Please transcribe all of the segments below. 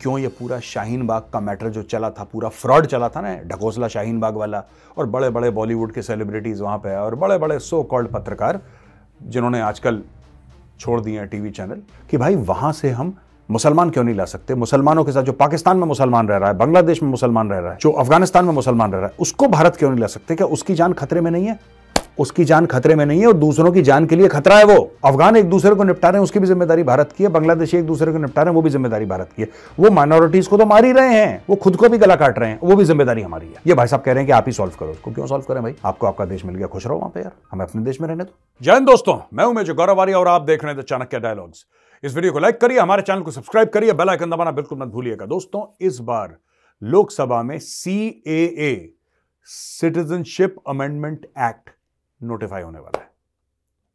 क्यों ये पूरा शाहीन बाग का मैटर जो चला था, पूरा फ्रॉड चला था ना, ढकोसला शाहीन बाग वाला, और बड़े बड़े बॉलीवुड के सेलिब्रिटीज वहां पे और बड़े बड़े सो कॉल्ड पत्रकार जिन्होंने आजकल छोड़ दिए हैं टीवी चैनल, कि भाई वहां से हम मुसलमान क्यों नहीं ला सकते। मुसलमानों के साथ जो पाकिस्तान में मुसलमान रह रहा है, बांग्लादेश में मुसलमान रह रहा है, जो अफगानिस्तान में मुसलमान रह रहा है, उसको भारत क्यों नहीं ला सकते। क्या उसकी जान खतरे में नहीं है? उसकी जान खतरे में नहीं है और दूसरों की जान के लिए खतरा है। वो अफगान एक दूसरे को निपटा रहे हैं, उसकी भी जिम्मेदारी भारत की है। बांग्लादेशी एक दूसरे को निपटा रहे हैं, वो भी जिम्मेदारी भारत की है। वो माइनॉरिटीज को तो मार ही रहे हैं, वो खुद को भी गला काट रहे हैं, वो भी जिम्मेदारी हमारी है। ये भाई साहब कह रहे हैं कि आप ही सॉल्व करो उसको। क्यों सॉल्व करें भाई? आपको आपका देश मिल गया, खुश रहो वहां पे यार, हमें अपने देश में रहने दो। जय हिंद दोस्तों, मैं हूं मेजर गौरव आर्य और आप देख रहे हैं द चाणक्य डायलॉग्स। इस वीडियो को लाइक करिए, हमारे चैनल को सब्सक्राइब करिए, बेल आइकन दबाना बिल्कुल मत भूलिएगा। दोस्तों, इस बार लोकसभा में CAA citizenship amendment act notify होने वाला है।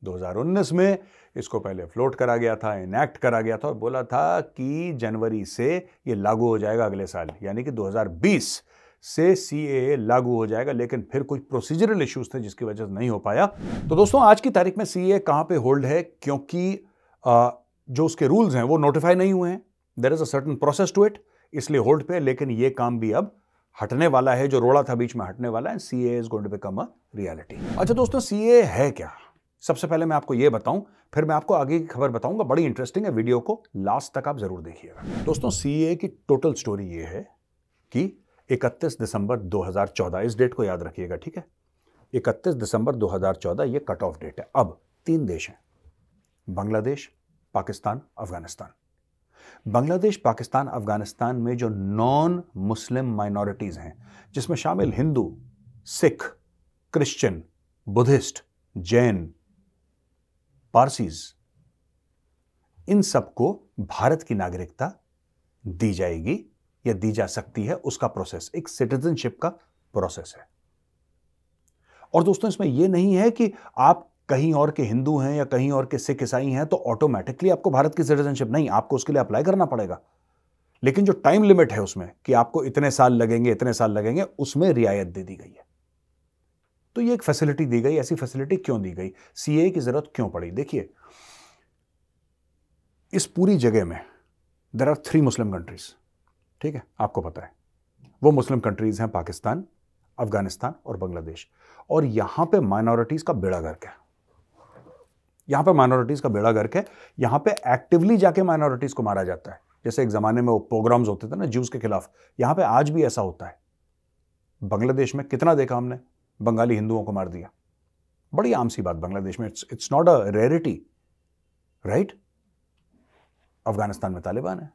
2019 में इसको पहले फ्लोट करा गया था, इनैक्ट करा गया था और बोला था कि जनवरी से ये लागू हो जाएगा अगले साल, यानी कि 2020 से CAA लागू हो जाएगा। लेकिन फिर कुछ प्रोसीजरल इश्यूज थे जिसकी वजह से नहीं हो पाया। तो दोस्तों, आज की तारीख में CAA कहां पे होल्ड है? क्योंकि जो उसके रूल्स हैं वो नोटिफाई नहीं हुए हैं। There is a certain process to it, इसलिए होल्ड पे। लेकिन ये काम भी अब हटने वाला है, जो रोड़ा था बीच में हटने वाला है। CAA is going to become a reality. अच्छा दोस्तों, CAA है क्या? सबसे पहले मैं आपको ये बताऊं, फिर मैं आपको आगे की खबर बताऊंगा। बड़ी इंटरेस्टिंग है, वीडियो को लास्ट तक आप जरूर देखिएगा। दोस्तों, CAA की टोटल स्टोरी ये है कि 31 दिसंबर 2014, इस डेट को याद रखिएगा, ठीक है? 31 दिसंबर 2014 ये कट ऑफ डेट है। अब 3 देश हैं, बांग्लादेश, पाकिस्तान, अफगानिस्तान। बांग्लादेश, पाकिस्तान, अफगानिस्तान में जो नॉन मुस्लिम माइनॉरिटीज हैं, जिसमें शामिल हिंदू, सिख, क्रिश्चियन, बुद्धिस्ट, जैन, पारसीज, इन सबको भारत की नागरिकता दी जाएगी या दी जा सकती है। उसका प्रोसेस एक सिटीजनशिप का प्रोसेस है। और दोस्तों, इसमें यह नहीं है कि आप कहीं और के हिंदू हैं या कहीं और के सिख ईसाई हैं तो ऑटोमेटिकली आपको भारत की सिटीजनशिप, नहीं, आपको उसके लिए अप्लाई करना पड़ेगा। लेकिन जो टाइम लिमिट है उसमें कि आपको इतने साल लगेंगे, इतने साल लगेंगे, उसमें रियायत दे दी गई है। तो ये एक फैसिलिटी दी गई। ऐसी फैसिलिटी क्यों दी गई? CAA की जरूरत क्यों पड़ी? देखिए, इस पूरी जगह में देयर आर 3 मुस्लिम कंट्रीज, ठीक है? आपको पता है वो मुस्लिम कंट्रीज हैं पाकिस्तान, अफगानिस्तान और बांग्लादेश। और यहां पे माइनॉरिटीज का बेड़ा गर्क है। यहां पे माइनॉरिटीज का बेड़ा गर्क है। यहां पे एक्टिवली जाके माइनॉरिटीज को मारा जाता है। जैसे एक जमाने में वो पोग्राम्स होते थे ना ज्यूज के खिलाफ, यहां पे आज भी ऐसा होता है। बांग्लादेश में कितना देखा हमने, बंगाली हिंदुओं को मार दिया। बड़ी आम सी बात बांग्लादेश में, it's not a rarity, right? Afghanistan में तालिबान है,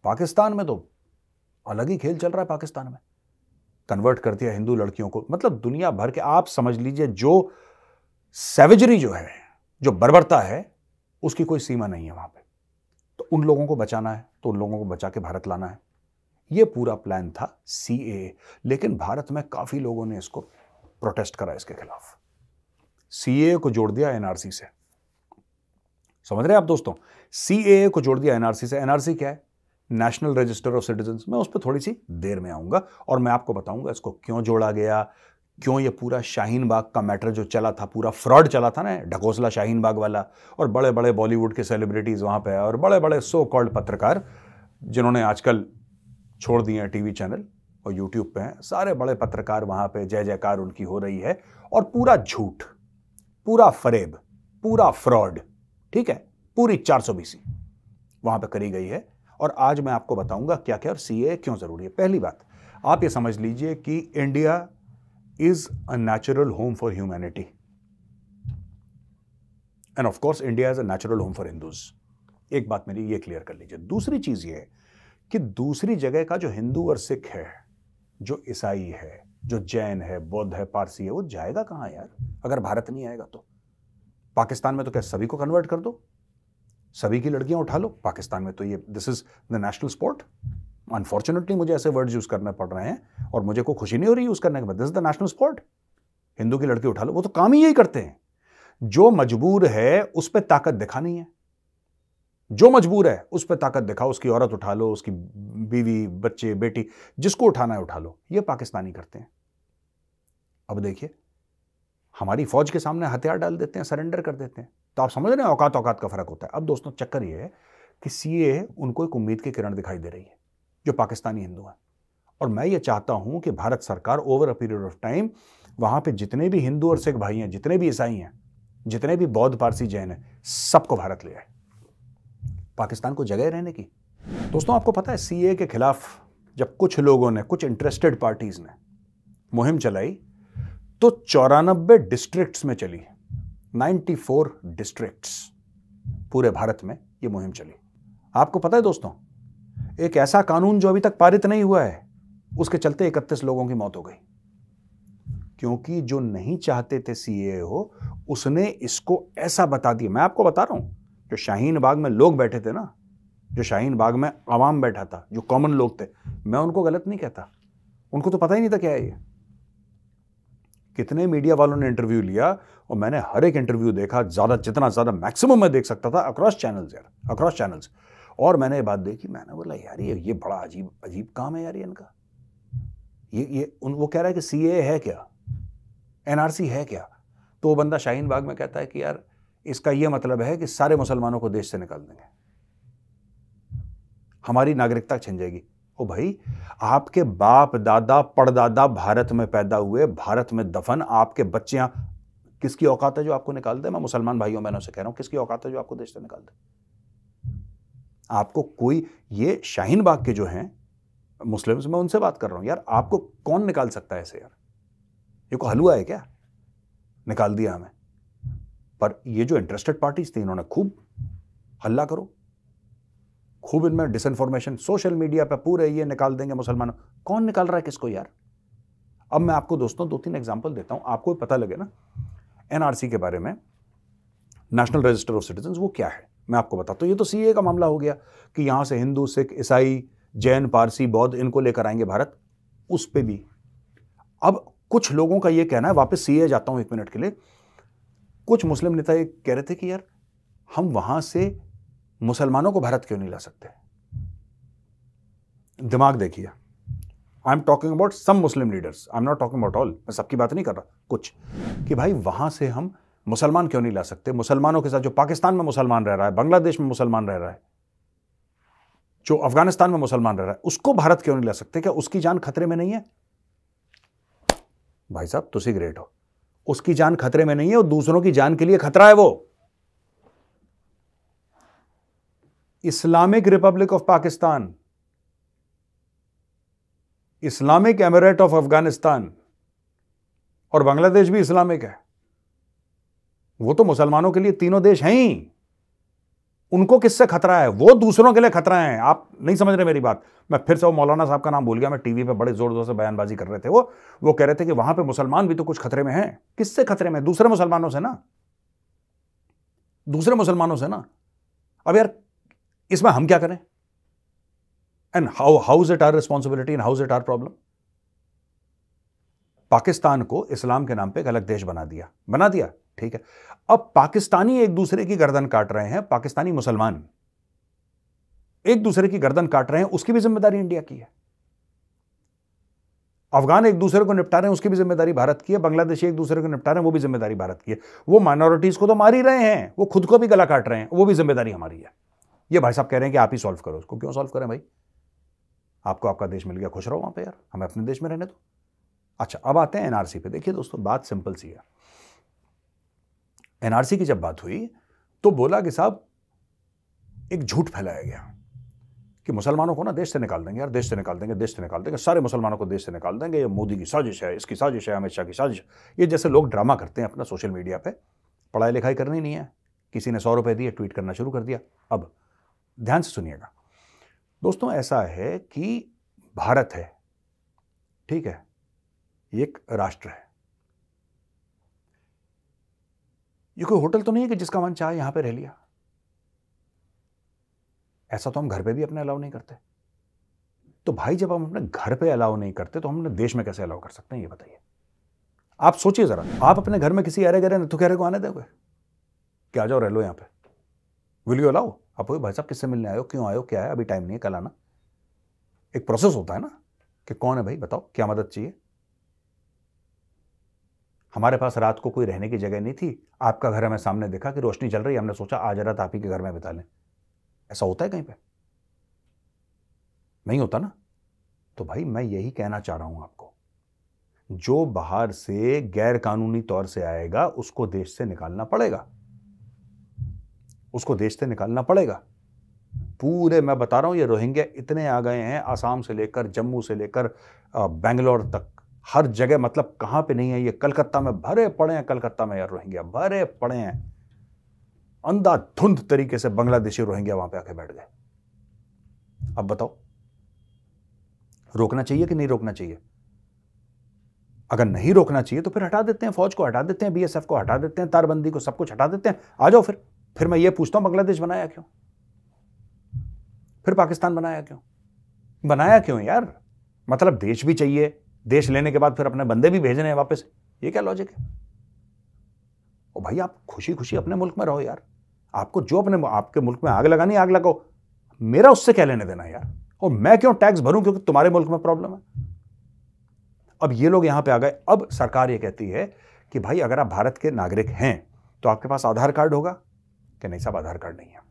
पाकिस्तान में तो अलग ही खेल चल रहा है। पाकिस्तान में कन्वर्ट कर दिया हिंदू लड़कियों को। मतलब दुनिया भर के, आप समझ लीजिए, जो सैवेजरी जो है, जो बर्बरता है, उसकी कोई सीमा नहीं है वहां पे। तो उन लोगों को बचाना है, तो उन लोगों को बचा के भारत लाना है। यह पूरा प्लान था CAA। लेकिन भारत में काफी लोगों ने इसको प्रोटेस्ट करा, इसके खिलाफ। CAA को जोड़ दिया NRC से। समझ रहे हैं आप दोस्तों? CAA को जोड़ दिया NRC से। NRC क्या है? National register of citizens. मैं उस पर थोड़ी सी देर में आऊंगा और मैं आपको बताऊंगा इसको क्यों जोड़ा गया, क्यों ये पूरा शाहीन बाग का मैटर जो चला था, पूरा फ्रॉड चला था ना, ढकोसला शाहीन बाग वाला, और बड़े बड़े बॉलीवुड के सेलिब्रिटीज वहां पे और बड़े बड़े सो कॉल्ड पत्रकार जिन्होंने आजकल छोड़ दिए हैं टीवी चैनल और यूट्यूब पे हैं, सारे बड़े पत्रकार वहां पे जय जयकार उनकी हो रही है। और पूरा झूठ, पूरा फरेब, पूरा फ्रॉड, ठीक है, पूरी 420 वहां पे करी गई है। और आज मैं आपको बताऊंगा क्या क्या और CAA क्यों जरूरी है। पहली बात, आप ये समझ लीजिए कि India is a natural home for humanity end of course India is a natural home for Hindus. एक बात मेरी ये क्लियर कर लीजिए। दूसरी चीज ये है कि दूसरी जगह का जो हिंदू और सिख है, जो ईसाई है, जो जैन है, बौद्ध है, पारसी है, वो जाएगा कहां यार अगर भारत नहीं आएगा तो? पाकिस्तान में तो क्या सभी को कन्वर्ट कर दो, सभी की लड़कियां उठा लो? पाकिस्तान में तो ये this is the national sport. Unfortunately मुझे ऐसे वर्ड्स यूज करने पड़ रहे हैं और मुझे कोई खुशी नहीं हो रही यूज करने के बाद। This is the national sport. Hindu की लड़की उठा लो, वो तो काम ही यही करते हैं। जो मजबूर है उस पर ताकत दिखानी है, जो मजबूर है उस पर ताकत दिखाओ। उसकी औरत उठा लो, उसकी बीवी, बच्चे, बेटी, जिसको उठाना है उठा लो। ये पाकिस्तानी करते हैं। अब देखिए, हमारी फौज के सामने हथियार डाल देते हैं, सरेंडर कर देते हैं। तो आप समझ रहे हैं औकात औकात का फर्क होता है। अब दोस्तों, चक्कर ये है कि CAA उनको एक उम्मीद की किरण दिखाई दे रही है। जो पाकिस्तानी हिंदू हैं। और मैं ये चाहता हूं कि भारत सरकार over a period of time वहां पे जितने भी हिंदू और सिख भाई हैं, जितने भी ईसाई हैं, जितने भी बौद्ध पारसी जैन हैं, सबको भारत ले आए, पाकिस्तान को जगह रहने की। दोस्तों, आपको पता है सीए के खिलाफ जब कुछ लोगों ने, कुछ इंटरेस्टेड पार्टीज ने मुहिम चलाई तो 94 डिस्ट्रिक्ट्स में चली, 94 डिस्ट्रिक्ट्स पूरे भारत में यह मुहिम चली। आपको पता है दोस्तों, एक ऐसा कानून जो अभी तक पारित नहीं हुआ है, उसके चलते 31 लोगों की मौत हो गई, क्योंकि जो नहीं चाहते थे सीए हो उसने इसको ऐसा बता दिया। मैं आपको बता रहा हूं, जो शाहीन बाग में लोग बैठे थे ना, जो शाहीन बाग में आवाम बैठा था, जो कॉमन लोग थे, मैं उनको गलत नहीं कहता, उनको तो पता ही नहीं था क्या है ये। कितने मीडिया वालों ने इंटरव्यू लिया और मैंने हर एक इंटरव्यू देखा, जितना ज्यादा मैक्सिमम मैं देख सकता था, अक्रॉस चैनल्स यार, अक्रॉस चैनल्स। और मैंने ये बात देखी, मैंने बोला यार ये बड़ा अजीब काम है यार ये इनका। वो कह रहा है कि सीए है क्या, एनआरसी है क्या, तो वो बंदा शाहीन बाग में कहता है कि यार इसका ये मतलब है कि सारे मुसलमानों को देश से निकाल देंगे, हमारी नागरिकता छिन जाएगी। ओ भाई, आपके बाप दादा पड़दादा भारत में पैदा हुए, भारत में दफन, आपके बच्चियां, किसकी औकात है जो आपको निकाल दे? मैं मुसलमान भाइयों बहनों से कह रहा हूं, किसकी औकात है जो आपको देश से निकाल दे? आपको कोई, ये शाहीन बाग के जो हैं मुस्लिम्स, मैं उनसे बात कर रहा हूं यार, आपको कौन निकाल सकता है ऐसे यार? ये को हलवा है क्या, निकाल दिया हमें? पर ये जो इंटरेस्टेड पार्टीज थी, इन्होंने खूब हल्ला करो, खूब इनमें डिसइंफॉर्मेशन, सोशल मीडिया पे पूरे ये निकाल देंगे मुसलमानों। कौन निकाल रहा है किसको यार? अब मैं आपको दोस्तों 2-3 एग्जांपल देता हूं, आपको पता लगे ना एनआरसी के बारे में, नेशनल रजिस्टर ऑफ सिटीजन, वो क्या है मैं आपको बताता हूं। ये तो सीए का मामला हो गया कि यहां से हिंदू, सिख, ईसाई, जैन, पारसी, बौद्ध, इनको लेकर आएंगे भारत, उस पे भी। अब कुछ लोगों का ये कहना है, वापस सीए जाता हूं 1 मिनट के लिए, कुछ मुस्लिम नेता ये कह रहे थे कि यार हम वहां से मुसलमानों को भारत क्यों नहीं ला सकते? दिमाग देखिए, I am talking about some Muslim leaders, I am not talking about all, मैं सबकी बात नहीं कर रहा, कुछ, कि भाई वहां से हम मुसलमान क्यों नहीं ला सकते? मुसलमानों के साथ जो पाकिस्तान में मुसलमान रह रहा है, बांग्लादेश में मुसलमान रह रहा है, जो अफगानिस्तान में मुसलमान रह रहा है, उसको भारत क्यों नहीं ला सकते? क्या उसकी जान खतरे में नहीं है? भाई साहब तुसी ग्रेट हो, उसकी जान खतरे में नहीं है और दूसरों की जान के लिए खतरा है वो। Islamic Republic of Pakistan, Islamic emirate of Afghanistan और बांग्लादेश भी इस्लामिक है, वो तो मुसलमानों के लिए तीनों देश हैं ही। उनको किससे खतरा है? वो दूसरों के लिए खतरा है। आप नहीं समझ रहे मेरी बात। मैं फिर से वो मौलाना साहब का नाम भूल गया, मैं टीवी पे बड़े जोर जोर से बयानबाजी कर रहे थे, वो कह रहे थे कि वहां पे मुसलमान भी तो कुछ खतरे में हैं। किससे खतरे में? दूसरे मुसलमानों से ना, दूसरे मुसलमानों से ना। अब यार इसमें हम क्या करें? And how is it our responsibility and how is it our problem? Pakistan को इस्लाम के नाम पे एक अलग देश बना दिया, ठीक है। अब पाकिस्तानी एक दूसरे की गर्दन काट रहे हैं, पाकिस्तानी मुसलमान एक दूसरे की गर्दन काट रहे हैं, उसकी भी जिम्मेदारी इंडिया की है। अफगान एक दूसरे को निपटा रहे हैं, उसकी भी जिम्मेदारी भारत की है। बांग्लादेशी एक दूसरे को निपटा रहे हैं, वो भी जिम्मेदारी भारत की है। वो माइनॉरिटीज को तो मार ही रहे हैं, वो खुद को भी गला काट रहे हैं, वो भी जिम्मेदारी हमारी है। ये भाई साहब कह रहे हैं कि आप ही सॉल्व करो उसको। क्यों सॉल्व करें भाई? आपको आपका देश मिल गया, खुश रहो वहां पे यार, हमें अपने देश में रहने दो। अच्छा, अब आते हैं एनआरसी पे। देखिए दोस्तों, बात सिंपल सी है। एनआरसी की जब बात हुई तो बोला कि साहब एक झूठ फैलाया गया कि मुसलमानों को ना देश से निकाल देंगे यार, देश से निकाल देंगे, देश से निकाल देंगे, सारे मुसलमानों को देश से निकाल देंगे, ये मोदी की साजिश है, इसकी साजिश है, अमित शाह की साजिश। ये जैसे लोग ड्रामा करते हैं अपना सोशल मीडिया पे, पढ़ाई लिखाई करनी नहीं है, किसी ने 100 रुपए दिए, ट्वीट करना शुरू कर दिया। अब ध्यान से सुनिएगा दोस्तों, ऐसा है कि भारत है, ठीक है, एक राष्ट्र है। ये कोई होटल तो नहीं है कि जिसका मन चाहे यहां पे रह लिया। ऐसा तो हम घर पे भी अपने अलाउ नहीं करते। तो भाई जब हम अपने घर पे अलाउ नहीं करते तो हम अपने देश में कैसे अलाउ कर सकते हैं? ये बताइए। आप सोचिए जरा, आप अपने घर में किसी अरे गरे नथुखेरे को आने दोगे कि आ जाओ रह लो यहां पे? Will you allow? आप भाई साहब किससे मिलने आयो, क्यों आयो, क्या है, अभी टाइम नहीं है, कल आना। एक प्रोसेस होता है ना कि कौन है भाई, बताओ क्या मदद चाहिए। हमारे पास रात को कोई रहने की जगह नहीं थी, आपका घर हमें सामने देखा कि रोशनी चल रही है, हमने सोचा आज रात आप ही के घर में बिता लें। ऐसा होता है कहीं पे? नहीं होता ना। तो भाई मैं यही कहना चाह रहा हूं आपको, जो बाहर से गैर कानूनी तौर से आएगा उसको देश से निकालना पड़ेगा, उसको देश से निकालना पड़ेगा। पूरे मैं बता रहा हूं, ये रोहिंग्या इतने आ गए हैं, आसाम से लेकर जम्मू से लेकर बेंगलोर तक, हर जगह, मतलब कहां पे नहीं है ये, कलकत्ता में भरे पड़े हैं, कलकत्ता में यार रोहिंग्या भरे पड़े हैं, अंधाधुंध तरीके से बांग्लादेशी रोहिंग्या वहां पे आके बैठ गए। अब बताओ, रोकना चाहिए कि नहीं रोकना चाहिए? अगर नहीं रोकना चाहिए तो फिर हटा देते हैं, फौज को हटा देते हैं, बीएसएफ को हटा देते हैं, तारबंदी को, सब कुछ हटा देते हैं, आ जाओ फिर मैं ये पूछता हूं, बांग्लादेश बनाया क्यों? फिर पाकिस्तान बनाया क्यों? बनाया क्यों यार? मतलब देश भी चाहिए, देश लेने के बाद फिर अपने बंदे भी भेजने हैं वापस, ये क्या लॉजिक है? ओ भाई, आप खुशी खुशी अपने मुल्क में रहो यार, आपको जो अपने आपके मुल्क में आग लगानी आग लगाओ, मेरा उससे क्या लेने देना यार? और मैं क्यों टैक्स भरूं क्योंकि तुम्हारे मुल्क में प्रॉब्लम है? अब ये लोग यहां पे आ गए। अब सरकार ये कहती है कि भाई अगर आप भारत के नागरिक हैं तो आपके पास आधार कार्ड होगा, कि नहीं साहब आधार कार्ड नहीं है।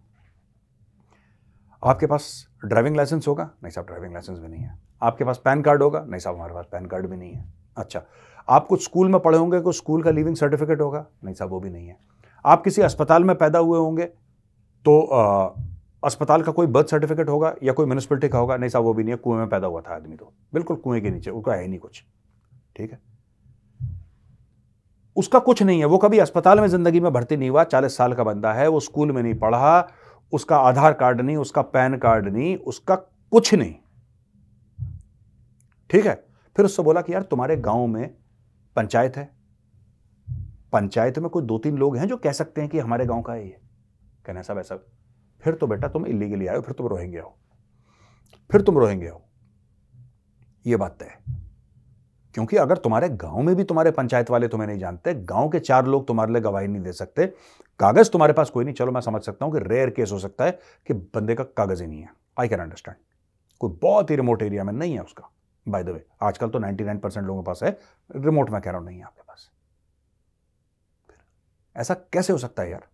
आपके पास ड्राइविंग लाइसेंस होगा, नहीं साहब ड्राइविंग लाइसेंस भी नहीं है। आपके पास पैन कार्ड होगा, नहीं साहब हमारे पास पैन कार्ड भी नहीं है। अच्छा, आप कुछ स्कूल में पढ़े होंगे, कुछ स्कूल का लीविंग सर्टिफिकेट होगा, नहीं साहब वो भी नहीं है। आप किसी अस्पताल में पैदा हुए होंगे तो अस्पताल का कोई बर्थ सर्टिफिकेट होगा या कोई म्यूनिसिपैलिटी का होगा, नहीं साहब वो भी नहीं है, कुएं में पैदा हुआ था आदमी, तो बिल्कुल कुएं के नीचे, उसका है ही नहीं कुछ, ठीक है, उसका कुछ नहीं है, वो कभी अस्पताल में जिंदगी में भर्ती नहीं हुआ, 40 साल का बंदा है, वो स्कूल में नहीं पढ़ा, उसका आधार कार्ड नहीं, उसका पैन कार्ड नहीं, उसका कुछ नहीं, ठीक है। फिर उससे बोला कि यार तुम्हारे गांव में पंचायत है, पंचायत में कोई 2-3 लोग हैं जो कह सकते हैं कि हमारे गांव का है ये, कहना साहब ऐसा, फिर तो बेटा तुम इलीगली आए हो, फिर तुम रोहिंग्या हो, फिर तुम रोहिंग्या हो, ये बात तय है। क्योंकि अगर तुम्हारे गांव में भी तुम्हारे पंचायत वाले तुम्हें नहीं जानते, गांव के 4 लोग तुम्हारे लिए गवाही नहीं दे सकते, कागज तुम्हारे पास कोई नहीं, चलो मैं समझ सकता हूं कि रेयर केस हो सकता है कि बंदे का कागज ही नहीं है, आई कैन अंडरस्टैंड, कोई बहुत ही रिमोट एरिया में नहीं है उसका, बाय द वे आजकल तो 99% लोगों के पास है, रिमोट में कह रहा हूं नहीं है आपके पास। ऐसा कैसे हो सकता है यार?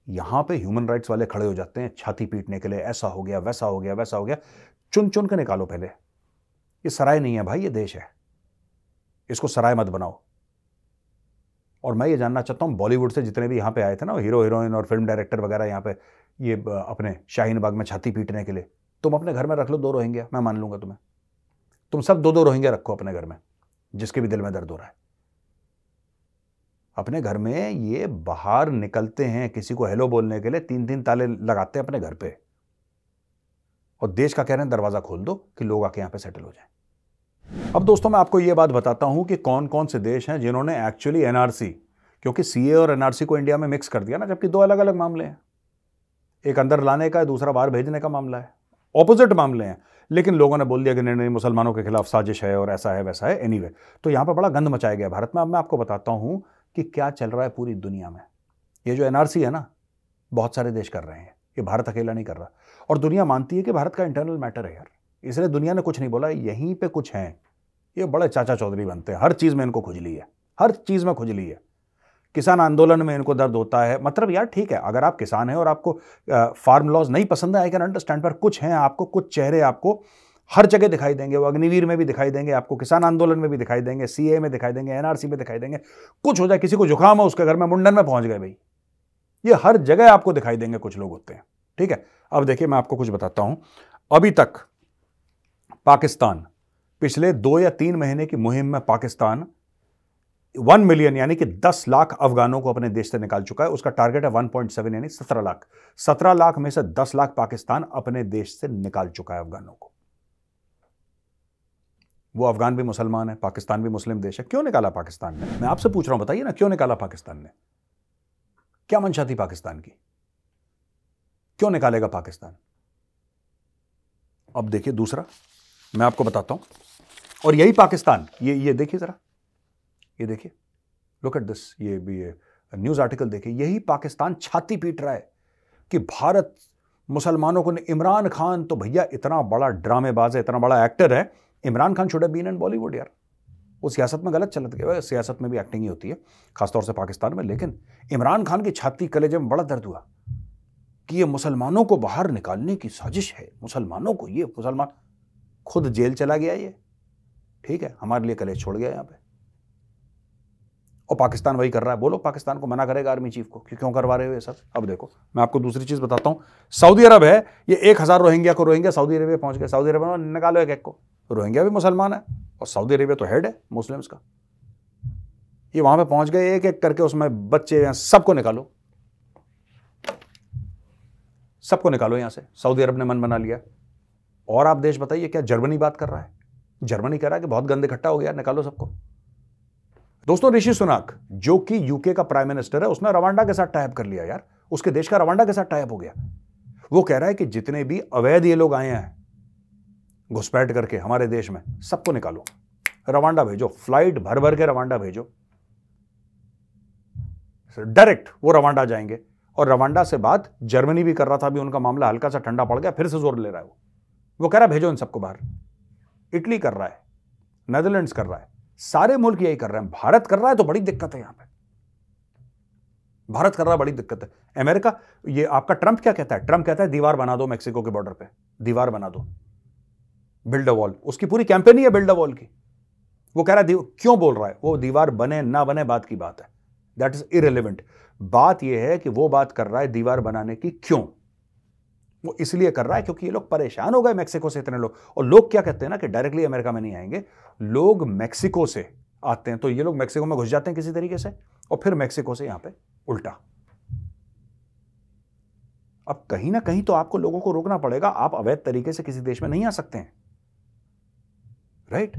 यहां पे ह्यूमन राइट्स वाले खड़े हो जाते हैं छाती पीटने के लिए, ऐसा हो गया, वैसा हो गया, वैसा हो गया, चुन चुन के निकालो पहले। ये सराय नहीं है भाई, ये देश है, इसको सराय मत बनाओ। और मैं ये जानना चाहता हूं, बॉलीवुड से जितने भी यहां पे आए थे ना, हीरो हीरोइन और फिल्म डायरेक्टर वगैरह, यहां पे ये अपने शाहीन बाग में छाती पीटने के लिए, तुम अपने घर में रख लो 2 रोहिंग्या, मैं मान लूंगा तुम्हें, तुम सब 2-2 रोहिंग्या रखो अपने घर में, जिसके भी दिल में दर्द हो रहा है अपने घर में। ये बाहर निकलते हैं किसी को हेलो बोलने के लिए, 3-3 ताले लगाते हैं अपने घर पे, और देश का कह रहे हैं दरवाजा खोल दो कि लोग आके यहां पे सेटल हो जाएं। अब दोस्तों मैं आपको यह बात बताता हूं कि कौन कौन से देश हैं जिन्होंने एक्चुअली एनआरसी, क्योंकि सीए और एनआरसी को इंडिया में मिक्स कर दिया ना, जबकि 2 अलग अलग मामले हैं, एक अंदर लाने का है, दूसरा बाहर भेजने का मामला है, ऑपोजिट मामले हैं, लेकिन लोगों ने बोल दिया कि नहीं नहीं मुसलमानों के खिलाफ साजिश है और ऐसा है वैसा है। एनीवे, तो यहां पर बड़ा गंद मचाया गया भारत में। अब मैं आपको बताता हूं कि क्या चल रहा है पूरी दुनिया में। ये जो एनआरसी है ना, बहुत सारे देश कर रहे हैं, ये भारत अकेला नहीं कर रहा, और दुनिया मानती है कि भारत का इंटरनल मैटर है यार, इसलिए दुनिया ने कुछ नहीं बोला, यहीं पे कुछ है, ये बड़े चाचा चौधरी बनते हैं, हर चीज में इनको खुजली है, हर चीज में खुजली है। किसान आंदोलन में इनको दर्द होता है, मतलब यार ठीक है, अगर आप किसान हैं और आपको फार्म लॉज नहीं पसंद है, आई कैन अंडरस्टैंड, पर कुछ हैं आपको, कुछ चेहरे आपको हर जगह दिखाई देंगे, वो अग्निवीर में भी दिखाई देंगे आपको, किसान आंदोलन में भी दिखाई देंगे, सीए में दिखाई देंगे, एनआरसी में दिखाई देंगे। कुछ हो जाए, किसी को जुकाम हो, उसके घर में मुंडन में पहुंच गए भाई, ये हर जगह आपको दिखाई देंगे, कुछ लोग होते हैं, ठीक है। अब देखिए मैं आपको कुछ बताता हूं, अभी तक पाकिस्तान पिछले 2 या 3 महीने की मुहिम में पाकिस्तान 1 मिलियन यानी कि 10 लाख अफगानों को अपने देश से निकाल चुका है। उसका टारगेट है 1.7 यानी 17 लाख। 17 लाख में से 10 लाख पाकिस्तान अपने देश से निकाल चुका है अफगानों को। वो अफगान भी मुसलमान है, पाकिस्तान भी मुस्लिम देश है। क्यों निकाला पाकिस्तान ने? मैं आपसे पूछ रहा हूं, बताइए ना, क्यों निकाला पाकिस्तान ने? क्या मंशा थी पाकिस्तान की? क्यों निकालेगा पाकिस्तान? अब देखिए दूसरा मैं आपको बताता हूं, और यही पाकिस्तान, ये देखिए जरा, ये देखिए, लुक एट दिस, ये न्यूज आर्टिकल देखिए, यही पाकिस्तान छाती पीट रहा है कि भारत मुसलमानों को, इमरान खान तो भैया इतना बड़ा ड्रामेबाज है, इतना बड़ा एक्टर है, Imran Khan should have been in Bollywood यार। वो सियासत में गलत चलत गया, सियासत में भी एक्टिंग ही होती है, खासतौर से पाकिस्तान में, लेकिन इमरान खान की छाती कलेजे में बड़ा दर्द हुआ कि ये मुसलमानों को बाहर निकालने की साजिश है, मुसलमानों को, ये मुसलमान, खुद जेल चला गया ये, ठीक है, हमारे लिए कलेश छोड़ गया यहां पे। और पाकिस्तान वही कर रहा है। बोलो पाकिस्तान को मना करेगा आर्मी चीफ को कि क्यों करवा रहे हो ये सब। अब देखो मैं आपको दूसरी चीज बताता हूं, सऊदी अरब है, ये 1000 रोहिंग्या सऊदी अरेबिया पहुंच गए। सऊदी अरेबिया में निकालो एक को। रोहिंग्या भी मुसलमान है और सऊदी अरेबिया तो हेड है मुस्लिम्स का। ये वहां पे पहुंच गए, एक एक करके उसमें बच्चे सबको निकालो, सबको निकालो यहां से। सऊदी अरब ने मन बना लिया। और आप देश बताइए, क्या जर्मनी बात कर रहा है? जर्मनी कह रहा है कि बहुत गंदे इकट्ठा हो गया, निकालो सबको। दोस्तों ऋषि सुनाक जो कि यूके का प्राइम मिनिस्टर है, उसने रवांडा के साथ टाइप कर लिया यार। उसके देश का रवांडा के साथ टाइप हो गया। वो कह रहा है कि जितने भी अवैध ये लोग आए हैं घुसपैठ करके हमारे देश में, सबको निकालो, रवांडा भेजो, फ्लाइट भर भर के रवांडा भेजो, डायरेक्ट वो रवांडा जाएंगे। और रवांडा से बात जर्मनी भी कर रहा था, अभी उनका मामला हल्का सा ठंडा पड़ गया, फिर से जोर ले रहा है वो कह रहा है भेजो इन सबको बाहर। इटली कर रहा है, नेदरलैंड्स कर रहा है, सारे मुल्क यही कर रहे हैं। भारत कर रहा है तो बड़ी दिक्कत है यहां पे। भारत कर रहा है, बड़ी दिक्कत है। अमेरिका, ये आपका ट्रंप क्या कहता है? ट्रंप कहता है दीवार बना दो मेक्सिको के बॉर्डर पे, दीवार बना दो, बिल्ड अ वॉल। उसकी पूरी कैंपेन ही है बिल्ड अ वॉल की। वो कह रहा है क्यों बोल रहा है? वो दीवार बने ना बने बात की बात है, दैट इज इररिलेवेंट। बात यह है कि वो बात कर रहा है दीवार बनाने की। क्यों? वो इसलिए कर रहा है क्योंकि ये लोग परेशान हो गए मेक्सिको से, इतने लोग। और लोग क्या कहते हैं ना कि डायरेक्टली अमेरिका में नहीं आएंगे, लोग मेक्सिको से आते हैं, तो ये लोग मेक्सिको में घुस जाते हैं किसी तरीके से, और फिर मेक्सिको से यहां पे उल्टा। अब कहीं ना कहीं तो आपको लोगों को रोकना पड़ेगा। आप अवैध तरीके से किसी देश में नहीं आ सकते हैं, राइट?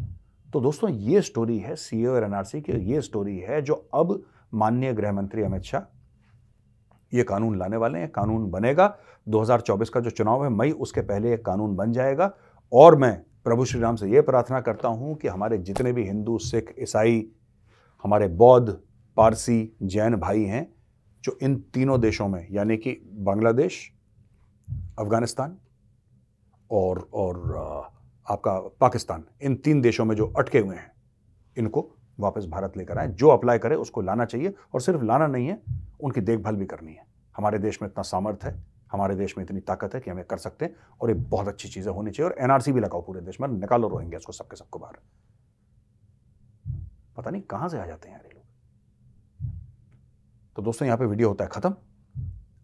तो दोस्तों ये स्टोरी है सीए और एनआरसी की। ये स्टोरी है जो अब माननीय गृह मंत्री अमित शाह ये कानून लाने वाले हैं। कानून बनेगा 2024 का जो चुनाव है मई, उसके पहले एक कानून बन जाएगा। और मैं प्रभु श्री राम से यह प्रार्थना करता हूं कि हमारे जितने भी हिंदू, सिख, ईसाई, हमारे बौद्ध, पारसी, जैन भाई हैं, जो इन तीनों देशों में यानी कि बांग्लादेश, अफगानिस्तान और आपका पाकिस्तान, इन 3 देशों में जो अटके हुए हैं, इनको वापस भारत लेकर आए। जो अप्लाई करे उसको लाना चाहिए, और सिर्फ लाना नहीं है, उनकी देखभाल भी करनी है। हमारे देश में इतना सामर्थ्य है, हमारे देश में इतनी ताकत है कि हमें कर सकते हैं, और ये बहुत अच्छी चीजें होनी चाहिए। और एनआरसी भी लगाओ पूरे देश में, निकालो रोहिंग्या को सबके सबको बाहर। पता नहीं कहां से आ जाते हैं यार ये लोग। तो दोस्तों यहां पे वीडियो होता है खत्म।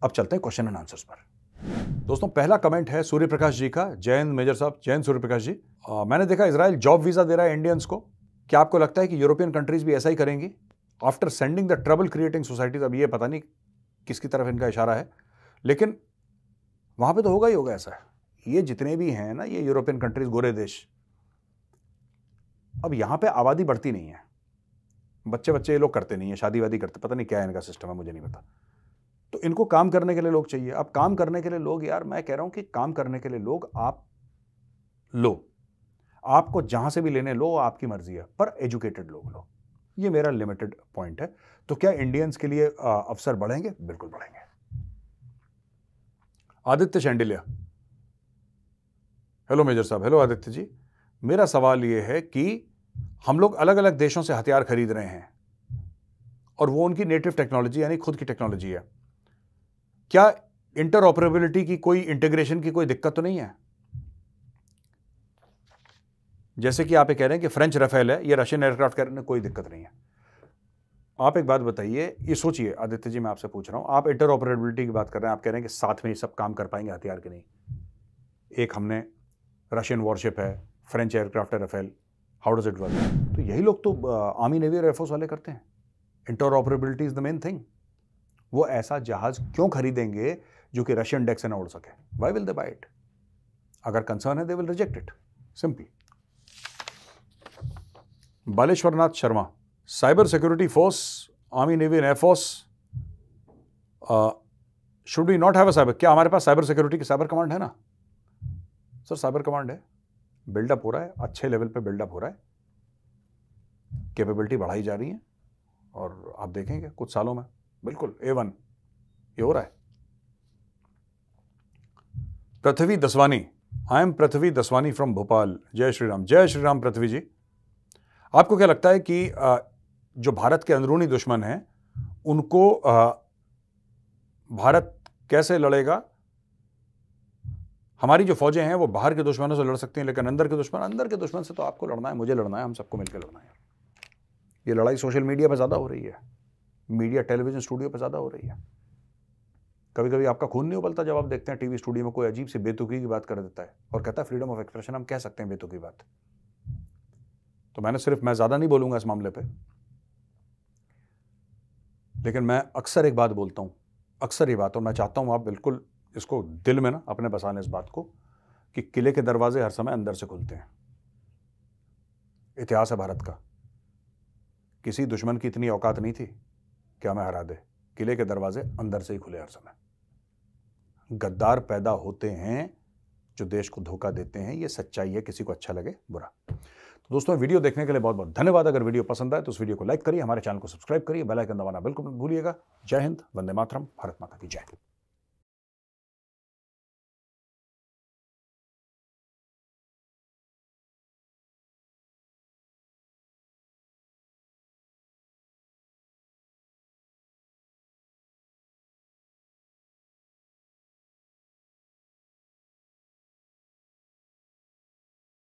अब चलते हैं क्वेश्चन एंड आंसर्स पर। दोस्तों पहला कमेंट है सूर्य प्रकाश जी का। जय हिंद मेजर साहब। जय हिंद सूर्य प्रकाश जी। मैंने देखा इजराइल जॉब वीजा दे रहा है इंडियंस को। क्या आपको लगता है कि यूरोपियन कंट्रीज भी ऐसा ही करेंगी after sending the trouble creating societies? अब ये पता नहीं किसकी तरफ इनका इशारा है, लेकिन वहां पे तो होगा ही होगा ऐसा। ये जितने भी हैं ना, ये यूरोपियन कंट्रीज, गोरे देश, अब यहां पे आबादी बढ़ती नहीं है, बच्चे बच्चे ये लोग करते नहीं है, शादी वादी करते, पता नहीं क्या है इनका सिस्टम है, मुझे नहीं पता। तो इनको काम करने के लिए लोग चाहिए। अब काम करने के लिए लोग, यार मैं कह रहा हूं कि काम करने के लिए लोग आप लो, आपको जहां से भी लेने लो, आपकी मर्जी है, पर एजुकेटेड लोग लो। ये मेरा लिमिटेड पॉइंट है। तो क्या इंडियंस के लिए अवसर बढ़ेंगे? बिल्कुल बढ़ेंगे। आदित्य शेंडिलिया। हेलो मेजर साहब। हेलो आदित्य जी। मेरा सवाल यह है कि हम लोग अलग अलग देशों से हथियार खरीद रहे हैं और वो उनकी नेटिव टेक्नोलॉजी यानी खुद की टेक्नोलॉजी है। क्या इंटरऑपरेबिलिटी की कोई, इंटीग्रेशन की कोई दिक्कत तो नहीं है? जैसे कि आप ये कह रहे हैं कि फ्रेंच राफेल है, ये रशियन एयरक्राफ्ट करने में कोई दिक्कत नहीं है। आप एक बात बताइए, ये सोचिए आदित्य जी, मैं आपसे पूछ रहा हूं, आप इंटरऑपरेबिलिटी की बात कर रहे हैं, आप कह रहे हैं कि साथ में ये सब काम कर पाएंगे हथियार के नहीं। एक हमने रशियन वॉरशिप है, फ्रेंच एयरक्राफ्ट है Rafale, how does it work? तो यही लोग तो आर्मी, नेवी और एयरफोर्स वाले करते हैं। Interoperability is the main thing. वो ऐसा जहाज क्यों खरीदेंगे जो कि रशियन डेक से ना उड़ सके? Why will they buy it? अगर कंसर्न है they will reject it, simple. Baleshwarnath Sharma. Cyber security force, army, navy and air force, should we not have a cyber? क्या हमारे पास साइबर सिक्योरिटी की साइबर कमांड है ना? सर साइबर कमांड है, buildup हो रहा है, अच्छे लेवल पे बिल्डअप हो रहा है, कैपेबिलिटी बढ़ाई जा रही है, और आप देखेंगे कुछ सालों में बिल्कुल A1 ये हो रहा है। Prithvi Daswani. I am Prithvi Daswani from Bhopal. जय श्री राम। जय श्री राम पृथ्वी जी। आपको क्या लगता है कि जो भारत के अंदरूनी दुश्मन हैं उनको भारत कैसे लड़ेगा हमारी जो फौजें हैं वो बाहर के दुश्मनों से लड़ सकती हैं, लेकिन अंदर के दुश्मन से तो आपको लड़ना है, मुझे लड़ना है, हम सबको मिलकर लड़ना है। ये लड़ाई सोशल मीडिया पर ज़्यादा हो रही है, मीडिया टेलीविजन स्टूडियो पर ज़्यादा हो रही है। कभी कभी आपका खून नहीं उबलता जब आप देखते हैं टीवी स्टूडियो में कोई अजीब सी बेतुकी की बात कर देता है और कहता है फ्रीडम ऑफ एक्सप्रेशन, हम कह सकते हैं बेतुकी बात। तो मैं ज़्यादा नहीं बोलूंगा इस मामले पे, लेकिन मैं अक्सर एक बात बोलता हूं, अक्सर ये बात, और मैं चाहता हूं आप बिल्कुल इसको दिल में ना अपने बसा लें इस बात को, कि किले के दरवाजे हर समय अंदर से खुलते हैं। इतिहास है भारत का, किसी दुश्मन की इतनी औकात नहीं थी कि हमें हरा दे, किले के दरवाजे अंदर से ही खुले हर समय। गद्दार पैदा होते हैं जो देश को धोखा देते हैं, ये सच्चाई है, किसी को अच्छा लगे बुरा। तो दोस्तों, वीडियो देखने के लिए बहुत बहुत धन्यवाद। अगर वीडियो पसंद आए तो उस वीडियो को लाइक करिए, हमारे चैनल को सब्सक्राइब करिए, बेल आइकन दबाना बिल्कुल मत भूलिएगा। जय हिंद, वंदे मातरम, भारत माता की जय।